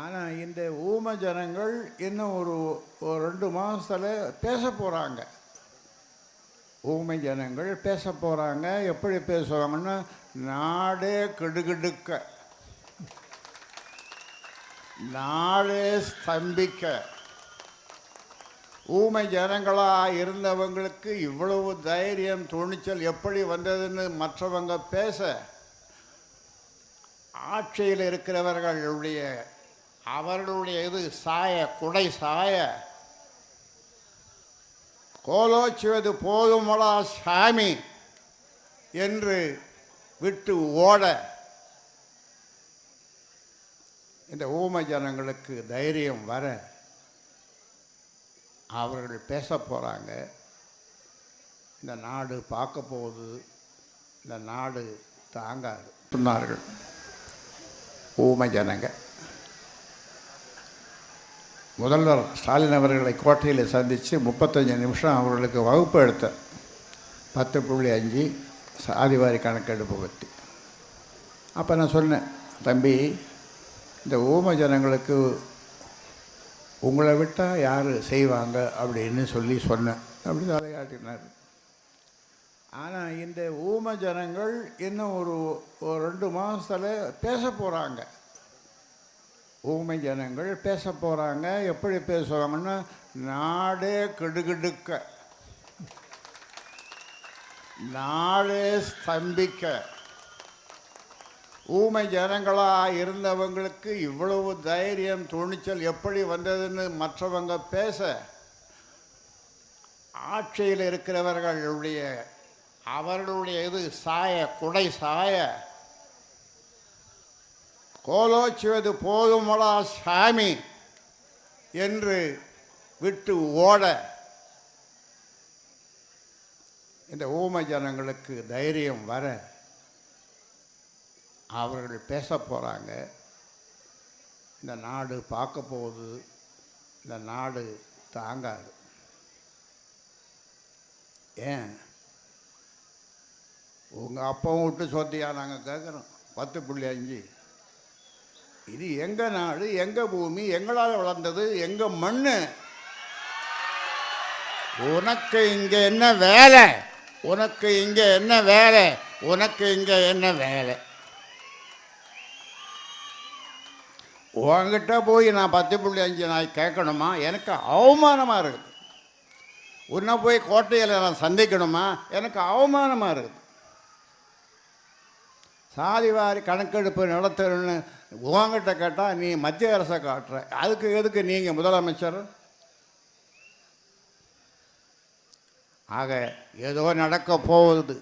ஆனால் இந்த ஊம ஜனங்கள் இன்னும் ஒரு 2 மாதத்தில் பேச போகிறாங்க. ஊமை ஜனங்கள் பேச போகிறாங்க. எப்படி பேசுவாங்கன்னா, நாடே கிடுகிடுக்க, நாடே ஸ்தம்பிக்க. ஊமை ஜனங்களாக இருந்தவங்களுக்கு இவ்வளவு தைரியம் துணிச்சல் எப்படி வந்ததுன்னு மற்றவங்க பேச, ஆட்சியில் இருக்கிறவர்களுடைய அவர்களுடைய இது சாய குடை சாய, கோலோச்சுவது போதுமடா சாமி என்று விட்டு ஓட இந்த ஊமை ஜனங்களுக்கு தைரியம் வர அவர்கள் பேச போகிறாங்க. இந்த நாடு பார்க்க போகுது, இந்த நாடு தாங்காது சொன்னார்கள் ஊமை ஜனங்க. முதல்வர் ஸ்டாலின் அவர்களை கோட்டையில் சந்தித்து 35 நிமிஷம் அவர்களுக்கு வகுப்பு எடுத்தேன். 10.5 சாதிவாரி கணக்கெடுப்பு பற்றி. அப்போ நான் சொன்னேன், தம்பி, இந்த ஊமை ஜனங்களுக்கு உங்களை விட்டால் யார் செய்வாங்க அப்படின்னு சொன்னேன். அப்படி தலையாட்டினார். ஆனால் இந்த ஊமை ஜனங்கள் இன்னும் ஒரு 2 மாதத்தில் பேச போகிறாங்க. ஊமை ஜனங்கள் பேச போகிறாங்க. எப்படி பேசுவாங்கன்னா, நாடே கிடுகிடுக்க, நாடே ஸ்தம்பிக்க. ஊமை ஜனங்களாக இருந்தவங்களுக்கு இவ்வளவு தைரியம் துணிச்சல் எப்படி வந்ததுன்னு மற்றவங்க பேச, ஆட்சியில் இருக்கிறவர்களுடைய அவர்களுடைய இது சாய குடை சாய, கோலோச்சுவது போதுமடா சாமி என்று விட்டு ஓட இந்த ஊமை ஜனங்களுக்கு தைரியம் வர அவர்கள் பேச போகிறாங்க. இந்த நாடு பார்க்க போகுது, இந்த நாடு தாங்காது. ஏன் உங்கள் அப்பாவும் விட்டு சொத்தியா நாங்கள் கேட்குறோம்? 10.5. இது எங்கள் நாடு, எங்கள் பூமி, எங்களால் வளர்ந்தது, எங்கள் மண். உனக்கு இங்கே என்ன வேலை? உனக்கு இங்கே என்ன வேலை? உனக்கு இங்கே என்ன வேலை? உங்ககிட்ட போய் நான் 10.5 நான் கேட்கணுமா? எனக்கு அவமானமாக இருக்குது. உன்னை போய் கோட்டையில் நான் சந்திக்கணுமா? எனக்கு அவமானமாக இருக்குது. சாதிவாரி கணக்கெடுப்பு நடத்தணும்னு உங்ககிட்ட கேட்டால் நீ மத்திய அரசை காட்டுற. அதுக்கு எதுக்கு நீங்கள் முதலமைச்சர்? ஆக ஏதோ நடக்க போகுது,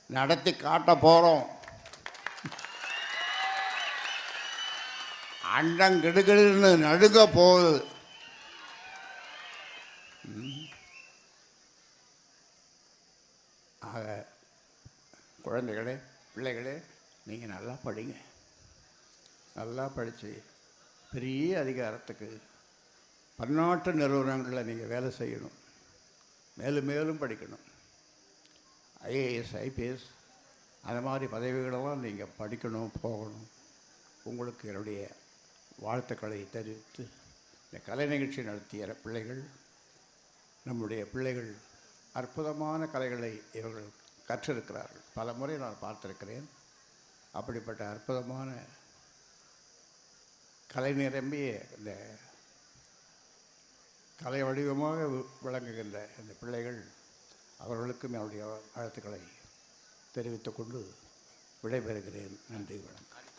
நடத்தி காட்ட போகிறோம். அண்டங்கிடுகிடுன்னு நடுங்க போகுது. ஆக குழந்தைகளே, பிள்ளைகளே, நீங்கள் நல்லா படிங்க. நல்லா படித்து பெரிய அதிகாரத்துக்கு பன்னாட்டு நிறுவனங்களில் நீங்கள் வேலை செய்யணும். மேலும் மேலும் படிக்கணும். ஐஏஎஸ், ஐபிஎஸ் அந்த மாதிரி பதவிகளெல்லாம் நீங்கள் படிக்கணும், போகணும். உங்களுக்கு என்னுடைய வாழ்த்துக்களை தெரிவித்து, இந்த கலை நிகழ்ச்சி நடத்திய பிள்ளைகள், நம்முடைய பிள்ளைகள் அற்புதமான கலைகளை இவர்கள் கற்றிருக்கிறார்கள். பல முறை நான் பார்த்திருக்கிறேன். அப்படிப்பட்ட அற்புதமான கலை நிரம்பிய இந்த கலை வடிவமாக விளங்குகின்ற இந்த பிள்ளைகள், அவர்களுக்கும் என்னுடைய வாழ்த்துக்களை தெரிவித்துக்கொண்டு விடைபெறுகிறேன். நன்றி, வணக்கம்.